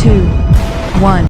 2, 1.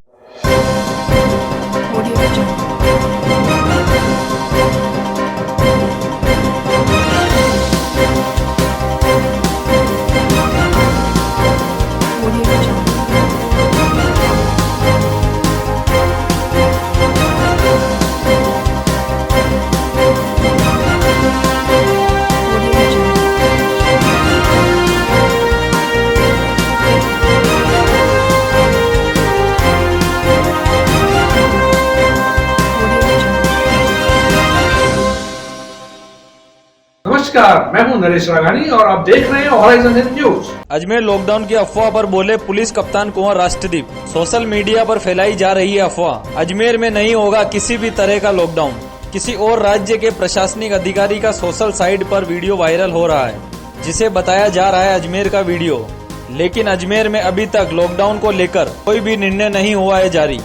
नमस्कार, मैं हूं नरेश राघानी और आप देख रहे हैं हॉराइजन न्यूज। अजमेर लॉकडाउन की अफवाह पर बोले पुलिस कप्तान कुंवर राष्ट्रदीप। सोशल मीडिया पर फैलाई जा रही है अफवाह। अजमेर में नहीं होगा किसी भी तरह का लॉकडाउन। किसी और राज्य के प्रशासनिक अधिकारी का सोशल साइट पर वीडियो वायरल हो रहा है, जिसे बताया जा रहा है अजमेर का वीडियो। लेकिन अजमेर में अभी तक लॉकडाउन को लेकर कोई भी निर्णय नहीं हुआ है जारी।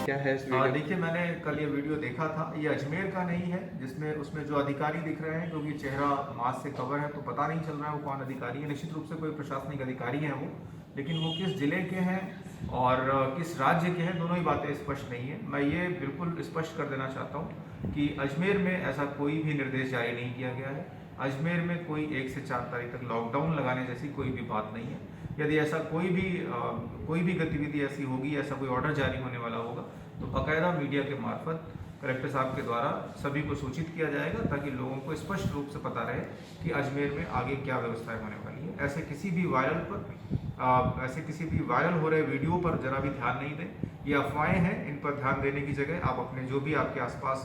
क्या है इस वीडियो? देखिए, मैंने कल ये वीडियो देखा था। ये अजमेर का नहीं है, जिसमें उसमें जो अधिकारी दिख रहे हैं, क्योंकि चेहरा मास्क से कवर है तो पता नहीं चल रहा है वो कौन अधिकारी है। निश्चित रूप से कोई प्रशासनिक अधिकारी है वो, लेकिन वो किस जिले के हैं और किस राज्य के हैं, दोनों ही बातें स्पष्ट नहीं है। मैं ये बिल्कुल स्पष्ट कर देना चाहता हूँ कि अजमेर में ऐसा कोई भी निर्देश जारी नहीं किया गया है। अजमेर में कोई 1 से 4 तारीख तक लॉकडाउन लगाने जैसी कोई भी बात नहीं है। यदि ऐसा कोई भी गतिविधि ऐसी होगी, ऐसा कोई ऑर्डर जारी होने वाला होगा, तो बाकायदा मीडिया के मार्फत कलेक्टर साहब के द्वारा सभी को सूचित किया जाएगा, ताकि लोगों को स्पष्ट रूप से पता रहे कि अजमेर में आगे क्या व्यवस्थाएं होने वाली है। ऐसे किसी भी वायरल हो रहे वीडियो पर जरा भी ध्यान नहीं दें। ये अफवाहें हैं, इन पर ध्यान देने की जगह आप अपने जो भी आपके आसपास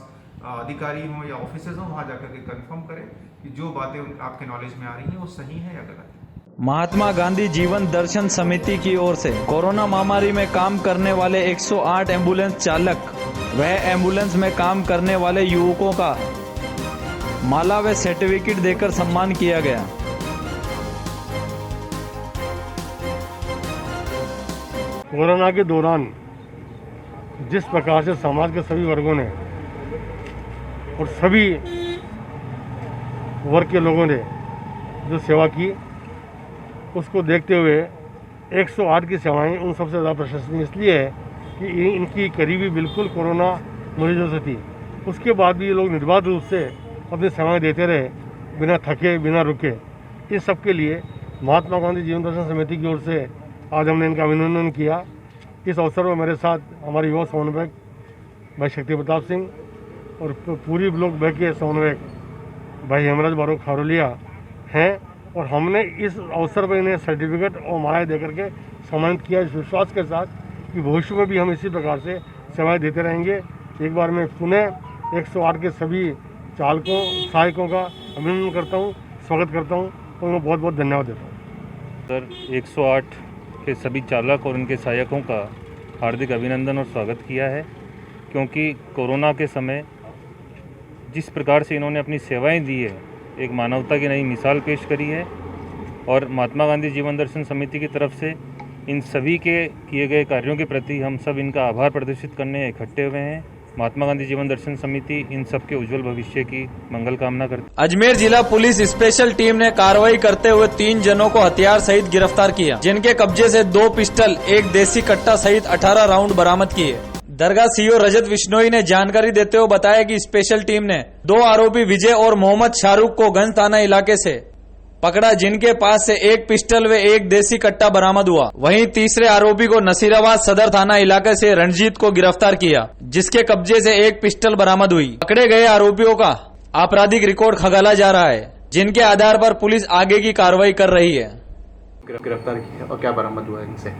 अधिकारी हों या ऑफिसर्स हों, वहाँ जाकर के कंफर्म करें कि जो बातें आपके नॉलेज में आ रही हैं वो सही है या गलत है। महात्मा गांधी जीवन दर्शन समिति की ओर से कोरोना महामारी में काम करने वाले 108 एम्बुलेंस चालक व एम्बुलेंस में काम करने वाले युवकों का माला व सर्टिफिकेट देकर सम्मान किया गया। कोरोना के दौरान जिस प्रकार से समाज के सभी वर्गों ने और सभी वर्ग के लोगों ने जो सेवा की, उसको देखते हुए 108 की सेवाएं उन सबसे ज़्यादा प्रशंसनीय इसलिए है कि इनकी करीबी बिल्कुल कोरोना मरीजों से थी। उसके बाद भी ये लोग निर्बाध रूप से अपनी सेवाएं देते रहे, बिना थके बिना रुके। इस सब के लिए महात्मा गांधी जीवन दर्शन समिति की ओर से आज हमने इनका अभिनंदन किया। इस अवसर पर मेरे साथ हमारे युवा समन्वयक भाई शक्ति प्रताप सिंह और पूरी ब्लॉक ब के समन्वयक भाई हेमराज बारो खारोलिया हैं, और हमने इस अवसर पर इन्हें सर्टिफिकेट और मालाएं देकर के सम्मानित किया, इस विश्वास के साथ कि भविष्य में भी हम इसी प्रकार से सेवाएं देते रहेंगे। एक बार मैं पुनः 108 के सभी चालकों सहायकों का अभिनंदन करता हूं, स्वागत करता हूं और उन्हें बहुत बहुत धन्यवाद देता हूं। सर, 108 के सभी चालक और उनके सहायकों का हार्दिक अभिनंदन और स्वागत किया है, क्योंकि कोरोना के समय जिस प्रकार से इन्होंने अपनी सेवाएं दी है, एक मानवता की नई मिसाल पेश करी है। और महात्मा गांधी जीवन दर्शन समिति की तरफ से इन सभी के किए गए कार्यों के प्रति हम सब इनका आभार प्रदर्शित करने इकट्ठे हुए हैं। महात्मा गांधी जीवन दर्शन समिति इन सब के उज्जवल भविष्य की मंगल कामना करती। अजमेर जिला पुलिस स्पेशल टीम ने कार्रवाई करते हुए 3 जनों को हथियार सहित गिरफ्तार किया, जिनके कब्जे से 2 पिस्टल, 1 देसी कट्टा सहित 18 राउंड बरामद किए। दरगाह सीओ रजत बिश्नोई ने जानकारी देते हुए बताया कि स्पेशल टीम ने 2 आरोपी विजय और मोहम्मद शाहरुख को गंज थाना इलाके से पकड़ा, जिनके पास से 1 पिस्टल व 1 देसी कट्टा बरामद हुआ। वहीं तीसरे आरोपी को नसीराबाद सदर थाना इलाके से रणजीत को गिरफ्तार किया, जिसके कब्जे से 1 पिस्टल बरामद हुई। पकड़े गए आरोपियों का आपराधिक रिकॉर्ड खंगाला जा रहा है, जिनके आधार पर पुलिस आगे की कार्रवाई कर रही है। गिरफ्तार किया और क्या बरामद हुआ इनसे?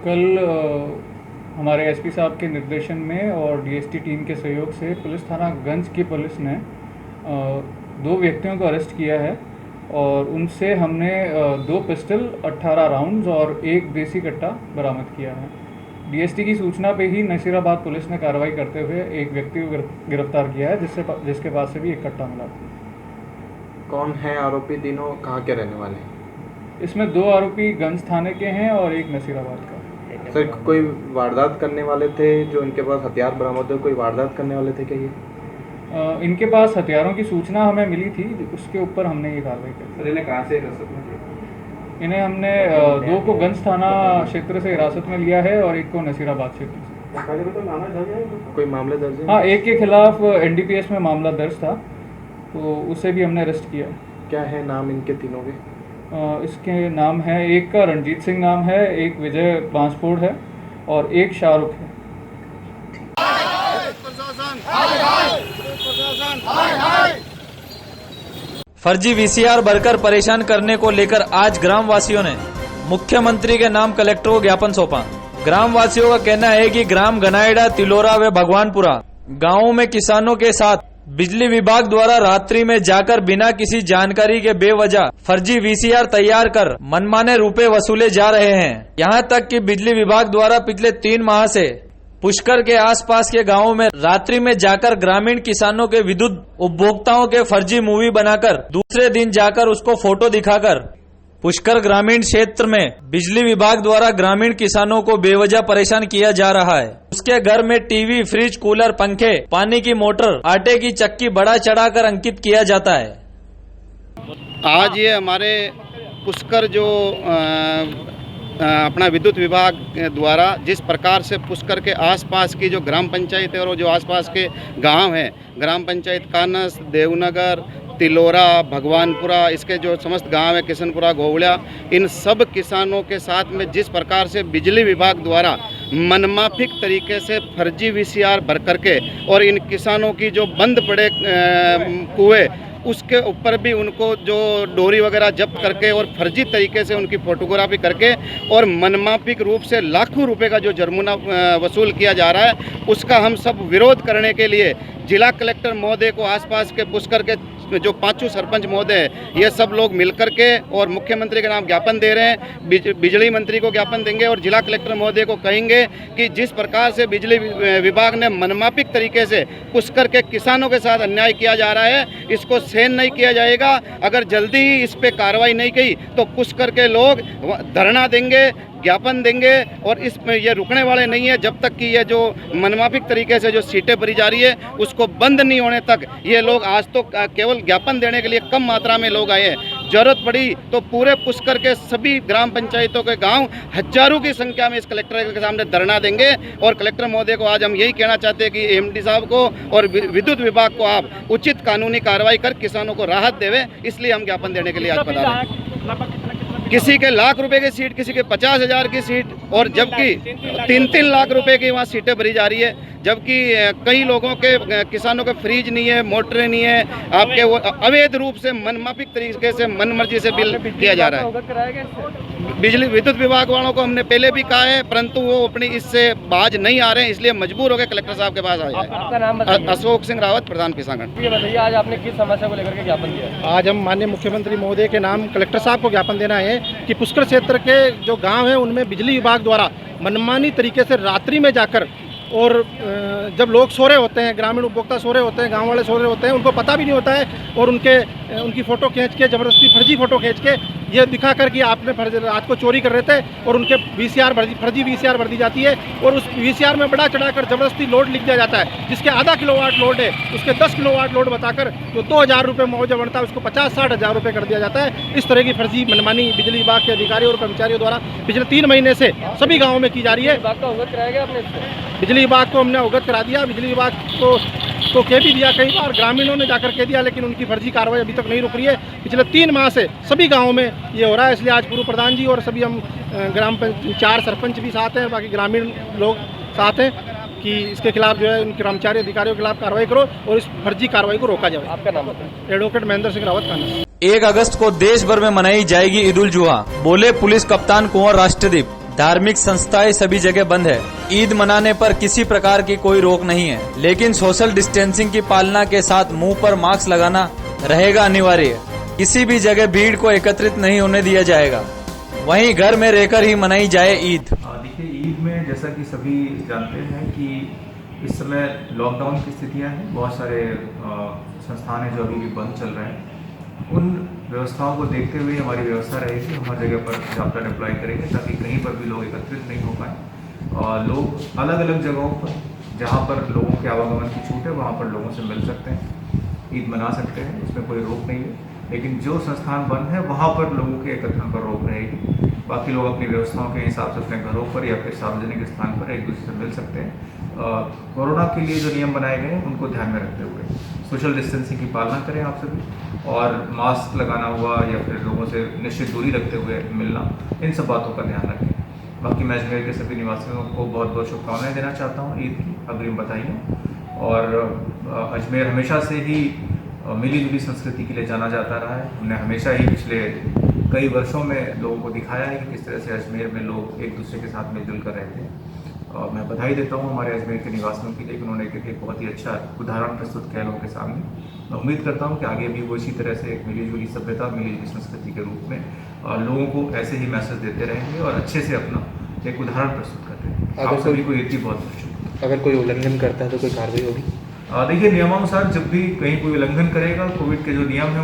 कल हमारे एसपी साहब के निर्देशन में और डीएसटी टीम के सहयोग से पुलिस थाना गंज की पुलिस ने 2 व्यक्तियों को अरेस्ट किया है और उनसे हमने 2 पिस्टल, 18 राउंड्स और 1 देसी कट्टा बरामद किया है। डीएसटी की सूचना पे ही नसीराबाद पुलिस ने कार्रवाई करते हुए एक व्यक्ति को गिरफ्तार किया है, जिसके पास से भी 1 कट्टा मिला। कौन है आरोपी? तीनों कहाँ के रहने वाले हैं? इसमें 2 आरोपी गंज थाने के हैं और 1 नसीराबाद का। सर, कोई वारदात करने वाले थे जो इनके पास हथियार बरामद हुए? कोई वारदात करने वाले थे क्या ये? इनके पास हथियारों की सूचना हमें मिली थी, उसके ऊपर हमने ये कार्रवाई की। सर, इन्हें कहाँ से इन्हें हमने 2 को गंज थाना क्षेत्र से हिरासत में लिया है और 1 को नसीराबाद क्षेत्र से। कोई मामला दर्ज है? हाँ, एक के खिलाफ NDPS में मामला दर्ज था, तो उसे भी हमने अरेस्ट किया। क्या है नाम इनके तीनों के? इसके नाम है, एक का रणजीत सिंह नाम है, एक विजय बांसफोड़ है और एक शाहरुख है। फर्जी VCR भरकर परेशान करने को लेकर आज ग्राम वासियों ने मुख्यमंत्री के नाम कलेक्टर को ज्ञापन सौंपा। ग्राम वासियों का कहना है कि ग्राम गनाएड़ा, तिलोरा व भगवानपुरा गांवों में किसानों के साथ बिजली विभाग द्वारा रात्रि में जाकर बिना किसी जानकारी के बेवजह फर्जी VCR तैयार कर मनमाने रुपए वसूले जा रहे हैं। यहां तक कि बिजली विभाग द्वारा पिछले 3 माह से पुष्कर के आसपास के गांवों में रात्रि में जाकर ग्रामीण किसानों के विद्युत उपभोक्ताओं के फर्जी मूवी बनाकर दूसरे दिन जाकर उसको फोटो दिखाकर पुष्कर ग्रामीण क्षेत्र में बिजली विभाग द्वारा ग्रामीण किसानों को बेवजह परेशान किया जा रहा है। उसके घर में टीवी, फ्रिज, कूलर, पंखे, पानी की मोटर, आटे की चक्की बढ़ा चढ़ाकर अंकित किया जाता है। आज ये हमारे पुष्कर जो अपना विद्युत विभाग द्वारा जिस प्रकार से पुष्कर के आसपास की जो ग्राम पंचायत है और जो आसपास के गांव हैं, ग्राम पंचायत कानस, देवनगर, तिलोरा, भगवानपुरा, इसके जो समस्त गांव है, किशनपुरा, गोवड़िया, इन सब किसानों के साथ में जिस प्रकार से बिजली विभाग द्वारा मनमाफिक तरीके से फर्जी VCR भर करके और इन किसानों की जो बंद पड़े कुएं उसके ऊपर भी उनको जो डोरी वगैरह जब्त करके और फर्जी तरीके से उनकी फोटोग्राफी करके और मनमाफिक रूप से लाखों रुपए का जो जुर्माना वसूल किया जा रहा है, उसका हम सब विरोध करने के लिए जिला कलेक्टर महोदय को, आसपास के पुष्कर के जो 5 सरपंच महोदय हैं, ये सब लोग मिलकर के और मुख्यमंत्री के नाम ज्ञापन दे रहे हैं। बिजली मंत्री को ज्ञापन देंगे और जिला कलेक्टर महोदय को कहेंगे कि जिस प्रकार से बिजली विभाग ने मनमाफिक तरीके से पुष्कर के किसानों के साथ अन्याय किया जा रहा है, इसको सहन नहीं किया जाएगा। अगर जल्दी ही इस पे कार्रवाई नहीं की तो पुष्कर के लोग धरना देंगे, ज्ञापन देंगे और इसमें ये रुकने वाले नहीं है जब तक कि ये जो मनमाफिक तरीके से जो सीटें भरी जा रही है उसको बंद नहीं होने तक। ये लोग आज तो केवल ज्ञापन देने के लिए कम मात्रा में लोग आए हैं, जरूरत पड़ी तो पूरे पुष्कर के सभी ग्राम पंचायतों के गांव हजारों की संख्या में इस कलेक्टर के सामने धरना देंगे। और कलेक्टर महोदय को आज हम यही कहना चाहते हैं कि MD साहब को और विद्युत विभाग को आप उचित कानूनी कार्रवाई कर किसानों को राहत देवे, इसलिए हम ज्ञापन देने के लिए आज पधारे हैं। किसी के लाख रुपए की सीट, किसी के 50,000 की सीट और जबकि 3-3 लाख रुपए की वहाँ सीटें भरी जा रही है, जबकि कई लोगों के किसानों के फ्रिज नहीं है, मोटरें नहीं है, आपके वो अवैध रूप से मनमाफिक तरीके से मनमर्जी से बिल किया जा रहा है। बिजली विद्युत विभाग वालों को हमने पहले भी कहा है, परंतु वो अपनी इससे बाज नहीं आ रहे हैं, इसलिए मजबूर होकर कलेक्टर साहब के पास आए हैं। अशोक सिंह रावत, प्रधान किसान। ये बताइए, आज आपने किस समस्या को लेकर के ज्ञापन दिया? आज हम माननीय मुख्यमंत्री महोदय के नाम कलेक्टर साहब को ज्ञापन देना है कि पुष्कर क्षेत्र के जो गांव हैं उनमें बिजली विभाग द्वारा मनमानी तरीके से रात्रि में जाकर और जब लोग सो रहे होते हैं, ग्रामीण उपभोक्ता सो रहे होते हैं, गांव वाले सो रहे होते हैं, उनको पता भी नहीं होता है और उनकी फ़ोटो खींच के ज़बरदस्ती फर्जी फ़ोटो खींच के ये दिखा कर कि आपने रात को चोरी कर रहे थे और उनके फर्जी VCR भर दी जाती है और उस VCR में बढ़ा चढ़ाकर ज़बरदस्ती लोड लिख दिया जाता है। जिसके आधा किलोवाट लोड है उसके 10 किलोवाट लोड बताकर जो 2,000 रुपये मुआवजा बनता है उसको 50-60 हज़ार रुपये कर दिया जाता है। इस तरह की फर्जी मनमानी बिजली विभाग के अधिकारियों और कर्मचारियों द्वारा पिछले 3 महीने से सभी गाँवों में की जा रही है। अवगत कराया गया आपने? बिजली विभाग को हमने अवगत करा दिया, बिजली विभाग को कह भी दिया, कई बार ग्रामीणों ने जाकर कह दिया, लेकिन उनकी फर्जी कार्रवाई अभी तक नहीं रुक रही है। पिछले 3 माह से सभी गांवों में ये हो रहा है, इसलिए आज पूर्व प्रधान जी और सभी हम 4 सरपंच भी साथ हैं, बाकी ग्रामीण लोग साथ हैं कि इसके खिलाफ जो है उन कर्मचारी अधिकारियों के खिलाफ कार्रवाई करो और इस फर्जी कार्रवाई को रोका जाए। आपका नाम बताएं? एडवोकेट महेंद्र सिंह रावत खाना। 1 अगस्त को देश भर में मनाई जाएगी ईद उल जुहा, बोले पुलिस कप्तान कुंवर राष्ट्रदीप। धार्मिक संस्थाएं सभी जगह बंद है। ईद मनाने पर किसी प्रकार की कोई रोक नहीं है, लेकिन सोशल डिस्टेंसिंग की पालना के साथ मुंह पर मास्क लगाना रहेगा अनिवार्य। किसी भी जगह भीड़ को एकत्रित नहीं होने दिया जाएगा, वहीं घर में रहकर ही मनाई जाए ईद। देखिए, ईद में जैसा कि सभी जानते हैं कि इस समय लॉकडाउन की स्थितियां हैं, बहुत सारे संस्थान हैं जो अभी भी बंद चल रहे हैं। उन व्यवस्थाओं को देखते हुए हमारी व्यवस्था रहेगी, हम हर जगह पर जाप्ता डिप्लॉय करेंगे ताकि कहीं पर भी लोग एकत्रित नहीं हो पाए और लोग अलग अलग जगहों पर जहाँ पर लोगों के आवागमन की छूट है वहाँ पर लोगों से मिल सकते हैं, ईद मना सकते हैं, इसमें कोई रोक नहीं है। लेकिन जो संस्थान बंद है वहाँ पर लोगों के एकत्रण पर रोक रहेगी। बाकी लोग अपनी व्यवस्थाओं के हिसाब से अपने घरों पर या फिर सार्वजनिक स्थान पर एक दूसरे से मिल सकते हैं। कोरोना के लिए जो नियम बनाए गए हैं उनको ध्यान में रखते हुए सोशल डिस्टेंसिंग की पालना करें आप सभी, और मास्क लगाना हुआ या फिर लोगों से निश्चित दूरी रखते हुए मिलना, इन सब बातों का ध्यान रखें। बाकी मैं अजमेर के सभी निवासियों को बहुत बहुत शुभकामनाएं देना चाहता हूँ ईद की अग्रिम बधाइयाँ। और अजमेर हमेशा से ही मिली जुली संस्कृति के लिए जाना जाता रहा है। हमने हमेशा ही पिछले कई वर्षों में लोगों को दिखाया है कि किस तरह से अजमेर में लोग एक दूसरे के साथ मिलजुल कर रहते हैं। मैं बधाई देता हूँ हमारे अजमेर के निवासियों के लिए कि उन्होंने एक बहुत ही अच्छा उदाहरण प्रस्तुत किया लोगों के सामने। मैं उम्मीद करता हूँ कि आगे भी वो इसी तरह से एक मिली जुली सभ्यता, मिली जुली संस्कृति के रूप में लोगों को ऐसे ही मैसेज देते रहेंगे और अच्छे से अपना एक उदाहरण प्रस्तुत करते हैं। आप सभी को ईद की बहुत शुभकामनाएं। अगर कोई उल्लंघन करता है तो कोई कार्रवाई होगी? देखिए, नियमानुसार जब भी कहीं कोई उल्लंघन करेगा कोविड के जो नियम है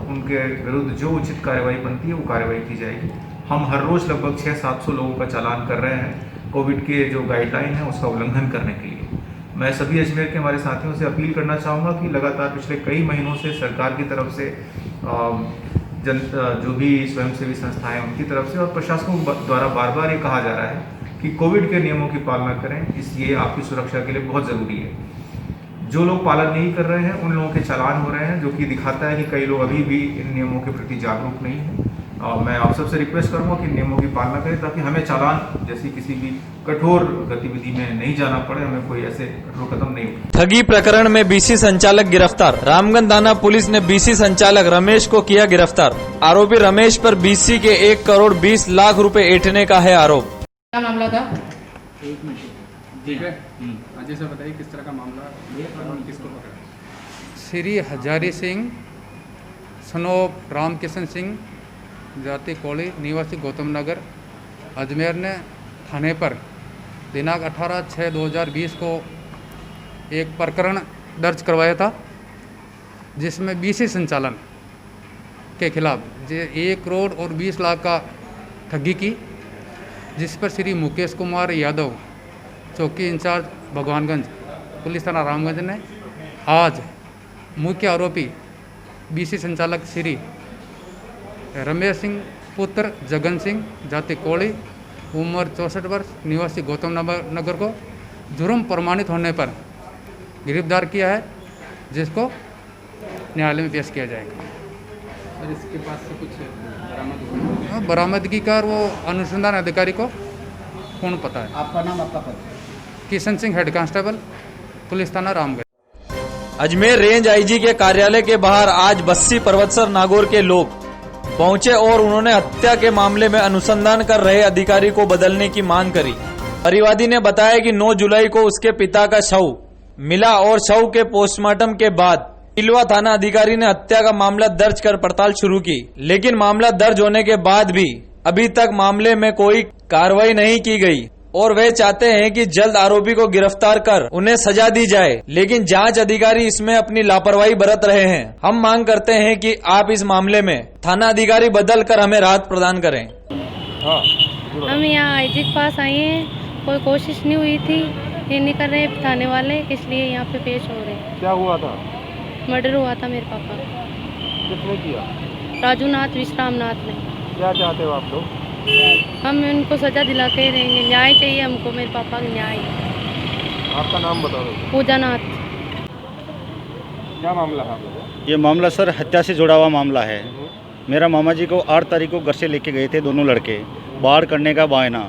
उनके विरुद्ध जो उचित कार्रवाई बनती है वो कार्रवाई की जाएगी। हम हर रोज़ लगभग 600-700 लोगों का चालान कर रहे हैं कोविड के जो गाइडलाइन है उसका उल्लंघन करने के लिए। मैं सभी अजमेर के हमारे साथियों से अपील करना चाहूँगा कि लगातार पिछले कई महीनों से सरकार की तरफ से जो भी स्वयंसेवी संस्थाएं उनकी तरफ से और प्रशासकों द्वारा बार बार ये कहा जा रहा है कि कोविड के नियमों की पालना करें, इसलिए आपकी सुरक्षा के लिए बहुत ज़रूरी है। जो लोग पालन नहीं कर रहे हैं उन लोगों के चालान हो रहे हैं, जो कि दिखाता है कि कई लोग अभी भी इन नियमों के प्रति जागरूक नहीं हैं। मैं आप सबसे रिक्वेस्ट करूंगा कि नियमों की पालना करें ताकि हमें चालान जैसी किसी भी कठोर गतिविधि में नहीं जाना पड़े, हमें कोई ऐसे कठोर कदम नहीं उठाए। ठगी प्रकरण में बीसी संचालक गिरफ्तार। रामगंज थाना पुलिस ने बीसी संचालक रमेश को किया गिरफ्तार। आरोपी रमेश पर बीसी के 1 करोड़ 20 लाख रुपए ऐंठने का है आरोप। क्या मामला था? एक मिनट, ठीक है। अजय से बताइए किस तरह का मामला और किसको पकड़ा? श्री हजारी सिंह सनोप रामकिशन सिंह जाति कोली निवासी गौतम नगर अजमेर ने थाने पर दिनांक 18/6/2020 को एक प्रकरण दर्ज करवाया था जिसमें बीसी संचालन के खिलाफ 1 करोड़ और 20 लाख का ठगी की, जिस पर श्री मुकेश कुमार यादव चौकी इंचार्ज भगवानगंज पुलिस थाना रामगंज ने आज मुख्य आरोपी बीसी संचालक श्री रमेश सिंह पुत्र जगन सिंह जाति कोली उम्र 64 वर्ष निवासी गौतम नगर को जुर्म प्रमाणित होने पर गिरफ्तार किया है, जिसको न्यायालय में पेश किया जाएगा। और इसके पास से कुछ बरामद हुआ? बरामदगी का वो अनुसंधान अधिकारी को कौन पता है। आपका नाम, आपका पद? Kishan Singh, head constable police थाना रामगंज। अजमेर रेंज आईजी के कार्यालय के बाहर आज बस्सी पर्वतसर नागौर के लोग पहुंचे और उन्होंने हत्या के मामले में अनुसंधान कर रहे अधिकारी को बदलने की मांग करी। परिवादी ने बताया कि 9 जुलाई को उसके पिता का शव मिला और शव के पोस्टमार्टम के बाद तिलवा थाना अधिकारी ने हत्या का मामला दर्ज कर पड़ताल शुरू की, लेकिन मामला दर्ज होने के बाद भी अभी तक मामले में कोई कार्रवाई नहीं की गई और वे चाहते हैं कि जल्द आरोपी को गिरफ्तार कर उन्हें सजा दी जाए, लेकिन जांच अधिकारी इसमें अपनी लापरवाही बरत रहे हैं। हम मांग करते हैं कि आप इस मामले में थाना अधिकारी बदल कर हमें राहत प्रदान करें। हम यहाँ आईजी के पास आए हैं, कोई कोशिश नहीं हुई थी, ये नहीं कर रहे थाने वाले, इसलिए यहाँ पे पेश हो रहे हैं। क्या हुआ था? मर्डर हुआ था मेरे पापा। किसने किया? राजूनाथ विश्रामनाथ ने। क्या चाहते हो आप लोग? हम उनको सजा दिला के रहेंगे, न्याय चाहिए हमको, मेरे पापा का न्याय। आपका नाम बता दो। पूजा नाथ। क्या मामला है आप? ये मामला सर हत्या से जुड़ा हुआ मामला है। मेरा मामा जी को 8 तारीख को घर से लेके गए थे दोनों लड़के, बाहर करने का बहाना।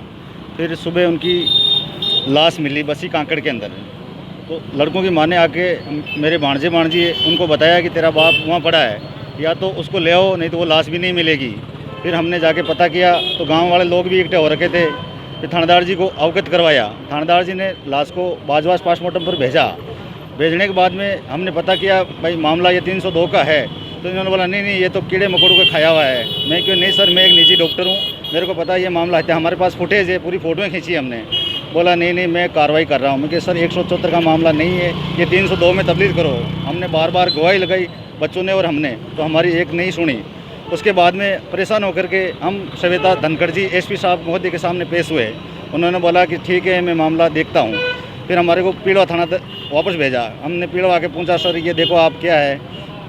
फिर सुबह उनकी लाश मिली बस्सी कांकड़ के अंदर। तो लड़कों की माँ ने आके मेरे भांजे उनको बताया कि तेरा बाप वहाँ पड़ा है, या तो उसको ले आओ, नहीं तो वो लाश भी नहीं मिलेगी। फिर हमने जाके पता किया तो गांव वाले लोग भी इकट्ठे हो रखे थे। फिर थानेदार जी को अवगत करवाया, थानेदार जी ने लाश को बाजवास पोस्टमार्टम पर भेजा। भेजने के बाद में हमने पता किया भाई मामला ये 302 का है। तो इन्होंने बोला नहीं ये तो कीड़े मकोड़ों को खाया हुआ है। मैं क्यों नहीं सर, मैं एक निजी डॉक्टर हूँ, मेरे को पता ये मामला है, हमारे पास फुटेज है, पूरी फ़ोटोएँ खींची हमने। बोला नहीं मैं कार्रवाई कर रहा हूँ। मैं कि सर 174 का मामला नहीं है, ये 302 में तब्दील करो। हमने बार बार गवाही लगाई बच्चों ने और हमने, तो हमारी एक नहीं सुनी। उसके बाद में परेशान होकर के हम सविता धनखड़ जी एसपी साहब महोदय के सामने पेश हुए। उन्होंने बोला कि ठीक है मैं मामला देखता हूँ। फिर हमारे को पीड़वा थाना वापस भेजा। हमने पीड़वा के पूछा सर ये देखो आप क्या है,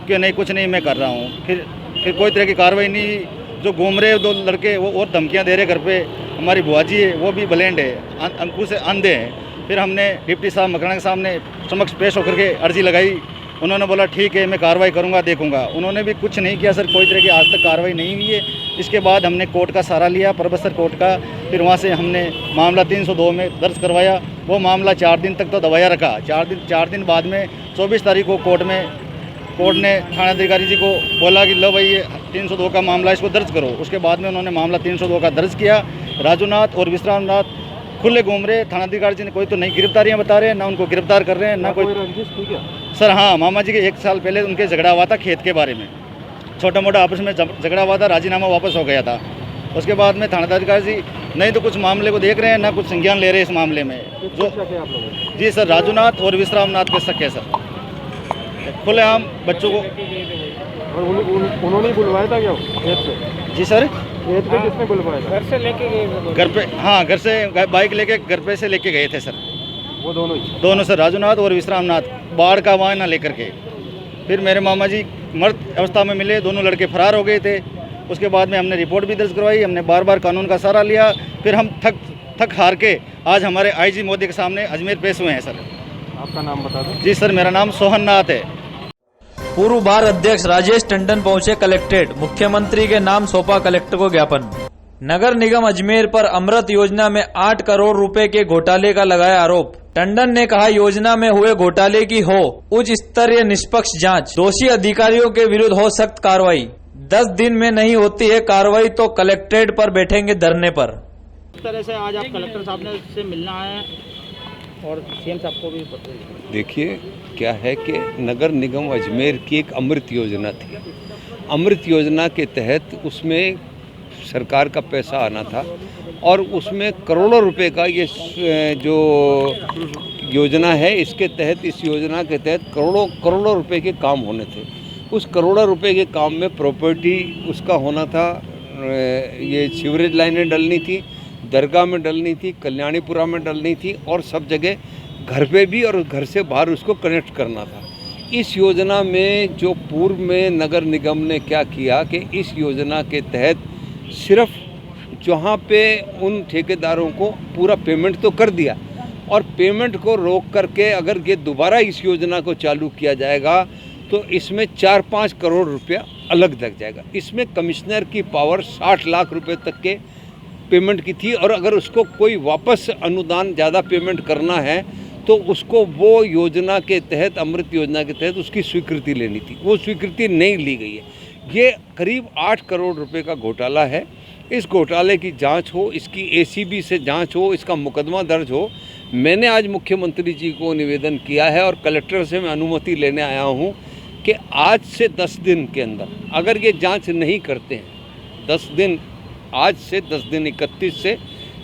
क्यों नहीं कुछ नहीं मैं कर रहा हूँ। फिर फिर कोई तरह की कार्रवाई नहीं। जो घूम रहे 2 लड़के वो और धमकियां दे रहे घर पे। हमारी बुआ जी है वो भी ब्लाइंड है, अंकुर से अंधे हैं। फिर हमने डिप्टी साहब मकराना के सामने समक्ष पेश होकर के अर्जी लगाई। उन्होंने बोला ठीक है मैं कार्रवाई करूंगा, देखूंगा। उन्होंने भी कुछ नहीं किया सर, कोई तरह की आज तक कार्रवाई नहीं हुई है। इसके बाद हमने कोर्ट का सहारा लिया, परबसर कोर्ट का। फिर वहाँ से हमने मामला 302 में दर्ज करवाया। वो मामला 4 दिन तक तो दबाया रखा। 4 दिन बाद में 24 तारीख को कोर्ट ने थानाधिकारी जी को बोला कि लो भाई ये 302 का मामला, इसको दर्ज करो। उसके बाद में उन्होंने मामला 302 का दर्ज किया। राजूनाथ और विश्राम नाथ खुले घूम रहे। थानाधिकारी जी ने कोई तो नई गिरफ्तारियां बता रहे हैं, ना उनको गिरफ्तार कर रहे हैं, ना कोई रंजिश ठीक है सर। हाँ, मामा जी के 1 साल पहले उनके झगड़ा हुआ था खेत के बारे में, छोटा मोटा आपस में झगड़ा हुआ था, राजीनामा वापस हो गया था। उसके बाद में थानाधिकारी जी नहीं तो कुछ मामले को देख रहे हैं, ना कुछ संज्ञान ले रहे हैं इस मामले में। जो जी सर, राजूनाथ और विश्राम नाथ के शक है सर। खुलेआम बच्चों को और उन्होंने बुलवाया था क्या खेत पे? जी सर, खेत पे किसने बुलवाया था? घर से लेके गए? घर पे, हाँ, घर से बाइक लेके घर पे से लेके गए थे सर। वो दोनों सर, राजूनाथ और विश्राम नाथ, बाढ़ का वाहन लेकर के। फिर मेरे मामा जी मर्द अवस्था में मिले, दोनों लड़के फरार हो गए थे। उसके बाद में हमने रिपोर्ट भी दर्ज करवाई। हमने बार कानून का सहारा लिया। फिर हम थक हार के आज हमारे IG मोदी के सामने अजमेर पेश हुए हैं सर। आपका नाम बता दो। जी सर, मेरा नाम सोहन नाथ है। पूर्व बार अध्यक्ष राजेश टंडन पहुंचे कलेक्ट्रेट, मुख्यमंत्री के नाम सौंपा कलेक्टर को ज्ञापन। नगर निगम अजमेर पर अमृत योजना में 8 करोड़ रुपए के घोटाले का लगाया आरोप। टंडन ने कहा योजना में हुए घोटाले की हो उच्च स्तरीय निष्पक्ष जांच, दोषी अधिकारियों के विरुद्ध हो सख्त कार्रवाई। 10 दिन में नहीं होती है कार्रवाई तो कलेक्ट्रेट पर बैठेंगे धरने पर। इस तरह से आज आप कलेक्टर साहब ने से मिलना है और CM साहब को भी देखिए क्या है कि नगर निगम अजमेर की एक अमृत योजना थी। अमृत योजना के तहत उसमें सरकार का पैसा आना था और उसमें करोड़ों रुपए का ये जो योजना है, इसके तहत, इस योजना के तहत करोड़ों रुपए के काम होने थे। उस करोड़ों रुपए के काम में प्रॉपर्टी उसका होना था। ये सीवरेज लाइनें डलनी थी, दरगाह में डलनी थी, कल्याणीपुरा में डलनी थी और सब जगह घर पे भी और घर से बाहर उसको कनेक्ट करना था। इस योजना में जो पूर्व में नगर निगम ने क्या किया कि इस योजना के तहत सिर्फ जहाँ पे उन ठेकेदारों को पूरा पेमेंट तो कर दिया और पेमेंट को रोक करके अगर ये दोबारा इस योजना को चालू किया जाएगा तो इसमें 4-5 करोड़ रुपया अलग लग जाएगा। इसमें कमिश्नर की पावर 60 लाख रुपए तक के पेमेंट की थी और अगर उसको कोई वापस अनुदान ज़्यादा पेमेंट करना है तो उसको वो योजना के तहत, अमृत योजना के तहत उसकी स्वीकृति लेनी थी। वो स्वीकृति नहीं ली गई है। ये करीब 8 करोड़ रुपए का घोटाला है। इस घोटाले की जांच हो, इसकी ACB से जांच हो, इसका मुकदमा दर्ज हो। मैंने आज मुख्यमंत्री जी को निवेदन किया है और कलेक्टर से मैं अनुमति लेने आया हूँ कि आज से 10 दिन के अंदर अगर ये जांच नहीं करते हैं, 10 दिन, आज से 10 दिन, 31 से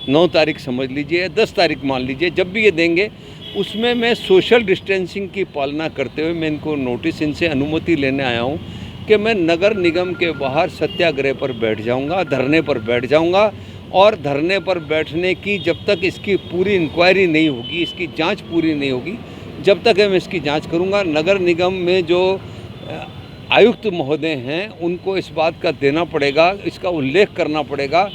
9 तारीख समझ लीजिए, 10 तारीख मान लीजिए, जब भी ये देंगे उसमें मैं सोशल डिस्टेंसिंग की पालना करते हुए मैं इनको नोटिस, इनसे अनुमति लेने आया हूँ कि मैं नगर निगम के बाहर सत्याग्रह पर बैठ जाऊँगा, धरने पर बैठ जाऊँगा और धरने पर बैठने की जब तक इसकी पूरी इंक्वायरी नहीं होगी, इसकी जांच पूरी नहीं होगी, जब तक मैं इसकी जांच करूँगा। नगर निगम में जो आयुक्त महोदय हैं उनको इस बात का देना पड़ेगा, इसका उल्लेख करना पड़ेगा।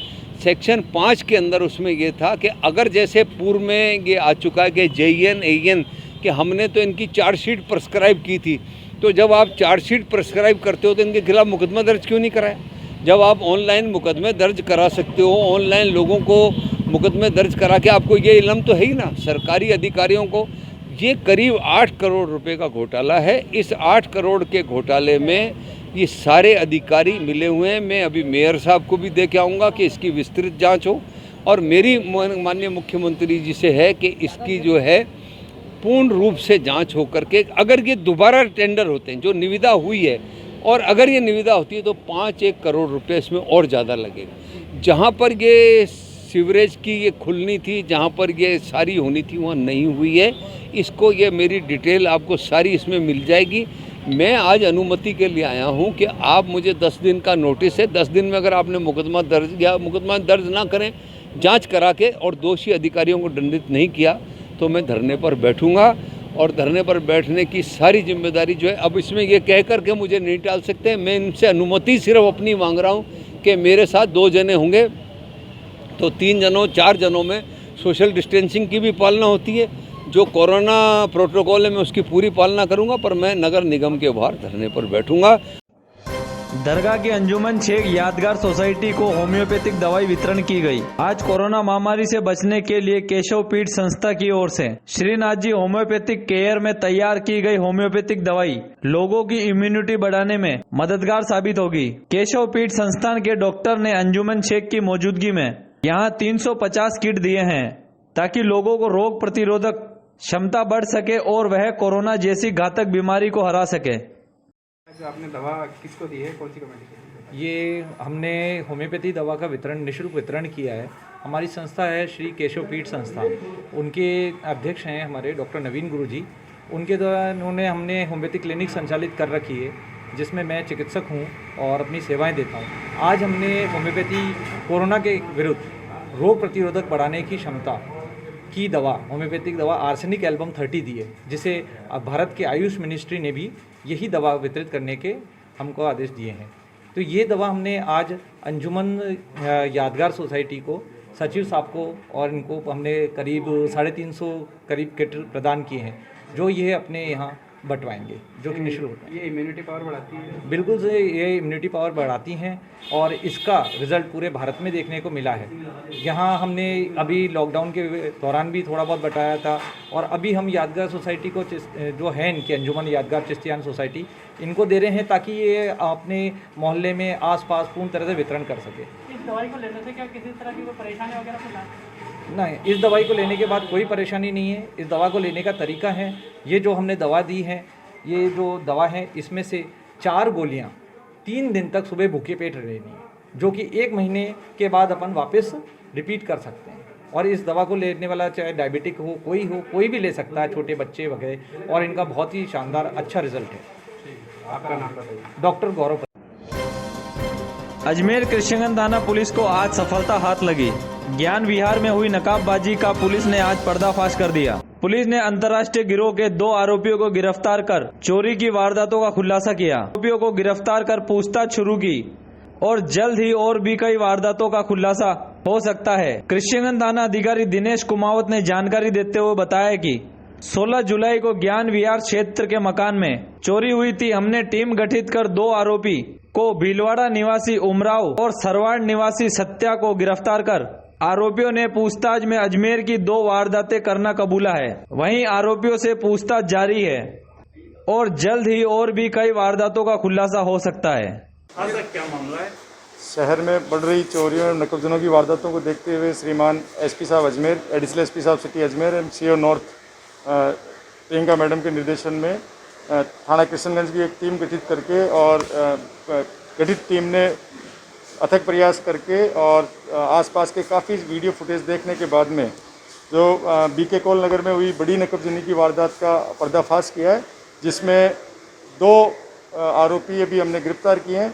सेक्शन 5 के अंदर उसमें ये था कि अगर जैसे पूर्व में ये आ चुका है कि JEN AEN कि हमने तो इनकी चार्जशीट प्रेस्क्राइब की थी, तो जब आप चार्जशीट प्रेस्क्राइब करते हो तो इनके खिलाफ मुकदमा दर्ज क्यों नहीं कराया? जब आप ऑनलाइन मुकदमे दर्ज करा सकते हो, ऑनलाइन लोगों को मुकदमे दर्ज करा के आपको ये इल्म तो है ही ना सरकारी अधिकारियों को। ये करीब 8 करोड़ रुपए का घोटाला है। इस 8 करोड़ के घोटाले में ये सारे अधिकारी मिले हुए हैं। मैं अभी मेयर साहब को भी दे के आऊँगा कि इसकी विस्तृत जांच हो और मेरी माननीय मुख्यमंत्री जी से है कि इसकी जो है पूर्ण रूप से जांच हो करके अगर ये दोबारा टेंडर होते हैं, जो निविदा हुई है, और अगर ये निविदा होती है तो 5-1 करोड़ रुपए इसमें और ज़्यादा लगेगा। जहाँ पर ये सीवरेज की ये खुलनी थी, जहाँ पर ये सारी होनी थी, वहाँ नहीं हुई है। इसको ये मेरी डिटेल आपको सारी इसमें मिल जाएगी। मैं आज अनुमति के लिए आया हूँ कि आप मुझे 10 दिन का नोटिस है, 10 दिन में अगर आपने मुकदमा दर्ज ना करें, जांच करा के और दोषी अधिकारियों को दंडित नहीं किया तो मैं धरने पर बैठूंगा और धरने पर बैठने की सारी जिम्मेदारी जो है, अब इसमें ये कह कर के मुझे नहीं टाल सकते। मैं इनसे अनुमति सिर्फ अपनी मांग रहा हूँ कि मेरे साथ 2 जने होंगे तो 3 जनों 4 जनों में सोशल डिस्टेंसिंग की भी पालना होती है। जो कोरोना प्रोटोकॉल है मैं उसकी पूरी पालना करूँगा, पर मैं नगर निगम के बाहर धरने पर बैठूँगा। दरगाह की अंजुमन शेख यादगार सोसाइटी को होम्योपैथिक दवाई वितरण की गई। आज कोरोना महामारी से बचने के लिए केशव पीठ संस्था की ओर से श्रीनाथ जी होम्योपैथिक केयर में तैयार की गई होम्योपैथिक दवाई लोगों की इम्यूनिटी बढ़ाने में मददगार साबित होगी। केशव पीठ संस्थान के डॉक्टर ने अंजुमन शेख की मौजूदगी में यहाँ 350 किट दिए हैं ताकि लोगों को रोग प्रतिरोधक क्षमता बढ़ सके और वह कोरोना जैसी घातक बीमारी को हरा सके। जो आपने दवा किसको दी है, कौन सी कमेटी को? ये हमने होम्योपैथी दवा का वितरण निःशुल्क वितरण किया है। हमारी संस्था है श्री केशव पीठ संस्था, उनके अध्यक्ष हैं हमारे डॉक्टर नवीन गुरु जी। उनके द्वारा हमने होम्योपैथी क्लिनिक संचालित कर रखी है जिसमें मैं चिकित्सक हूँ और अपनी सेवाएं देता हूँ। आज हमने होम्योपैथी कोरोना के विरुद्ध रोग प्रतिरोधक बढ़ाने की क्षमता की दवा होम्योपैथिक दवा आर्सेनिक एल्बम 30 दी है, जिसे भारत के आयुष मिनिस्ट्री ने भी यही दवा वितरित करने के हमको आदेश दिए हैं। तो ये दवा हमने आज अंजुमन यादगार सोसाइटी को, सचिव साहब को और इनको हमने करीब 350 करीब किट प्रदान किए हैं जो ये अपने यहाँ बंटवाएंगे, जो कि निःशुल्क ये इम्यूनिटी पावर बढ़ाती है। बिल्कुल से ये इम्यूनिटी पावर बढ़ाती हैं और इसका रिज़ल्ट पूरे भारत में देखने को मिला है। यहाँ हमने अभी लॉकडाउन के दौरान भी थोड़ा बहुत बताया था और अभी हम यादगार सोसाइटी को जो है इनकी अंजुमन यादगार चिश्तियान सोसाइटी इनको दे रहे हैं ताकि ये अपने मोहल्ले में आसपास पूर्ण तरह से वितरण कर सके। इस दवाई को लेने से क्या किसी तरह की कोई परेशानी वगैरह नहीं, इस दवाई को लेने के बाद कोई परेशानी नहीं है। इस दवा को लेने का तरीका है, ये जो हमने दवा दी है, ये जो दवा है इसमें से 4 गोलियां 3 दिन तक सुबह भूखे पेट लेनी है, जो कि 1 महीने के बाद अपन वापस रिपीट कर सकते हैं। और इस दवा को लेने वाला चाहे डायबिटिक हो, कोई भी ले सकता है, छोटे बच्चे वगैरह, और इनका बहुत ही शानदार अच्छा रिजल्ट है। आपका नाम बताइए। डॉक्टर गौरव। अजमेर कृष्णगंज थाना पुलिस को आज सफलता हाथ लगी। ज्ञान विहार में हुई नकाबबाजी का पुलिस ने आज पर्दाफाश कर दिया। पुलिस ने अंतर्राष्ट्रीय गिरोह के 2 आरोपियों को गिरफ्तार कर चोरी की वारदातों का खुलासा किया। आरोपियों को गिरफ्तार कर पूछताछ शुरू की और जल्द ही और भी कई वारदातों का खुलासा हो सकता है। कृष्णगंज थाना अधिकारी दिनेश कुमावत ने जानकारी देते हुए बताया कि 16 जुलाई को ज्ञान विहार क्षेत्र के मकान में चोरी हुई थी। हमने टीम गठित कर 2 आरोपी को भीलवाड़ा निवासी उमराव और सरवाड़ निवासी सत्या को गिरफ्तार कर आरोपियों ने पूछताछ में अजमेर की 2 वारदातें करना कबूला है। वहीं आरोपियों से पूछताछ जारी है और जल्द ही और भी कई वारदातों का खुलासा हो सकता है। क्या मामला है? शहर में बढ़ रही चोरियों और नकबजनों की वारदातों को देखते हुए श्रीमान एसपी साहब अजमेर, एडिशनल एसपी साहब सिटी अजमेर एवं सीओ नॉर्थ प्रियंका मैडम के निर्देशन में थाना कृष्णगंज की एक टीम गठित करके और गठित टीम ने अथक प्रयास करके और आसपास के काफ़ी वीडियो फुटेज देखने के बाद में जो बीके कॉल नगर में हुई बड़ी नकबजनी की वारदात का पर्दाफाश किया है, जिसमें 2 आरोपी अभी हमने गिरफ्तार किए हैं,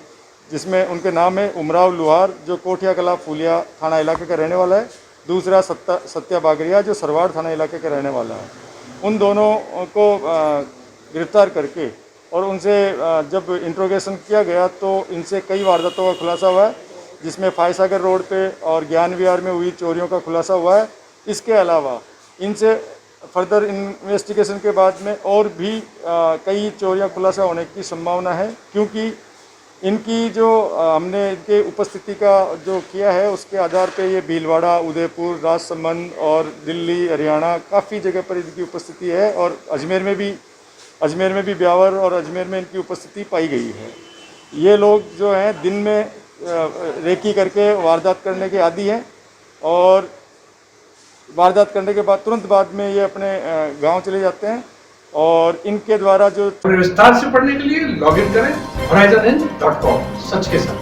जिसमें उनके नाम है उमराव लुहार जो कोठिया कला फूलिया थाना इलाके का रहने वाला है, दूसरा सत्या बागरिया जो सरवाड़ थाना इलाके का रहने वाला है। उन दोनों को गिरफ्तार करके और उनसे जब इंट्रोगेशन किया गया तो इनसे कई वारदातों का खुलासा हुआ है, जिसमें फायसागर रोड पे और ज्ञान विहार में हुई चोरियों का खुलासा हुआ है। इसके अलावा इनसे फर्दर इन्वेस्टिगेशन के बाद में और भी कई चोरियां खुलासा होने की संभावना है, क्योंकि इनकी जो हमने इनके उपस्थिति का जो किया है उसके आधार पे ये भीलवाड़ा, उदयपुर, राजसमंद और दिल्ली, हरियाणा काफ़ी जगह पर इनकी उपस्थिति है और अजमेर में भी ब्यावर और अजमेर में इनकी उपस्थिति पाई गई है। ये लोग जो हैं दिन में रेकी करके वारदात करने के आदी हैं और वारदात करने के बाद तुरंत बाद में ये अपने गांव चले जाते हैं और इनके द्वारा जो विस्तार से पढ़ने के लिए लॉग इन करें horizonn.com, सच के साथ।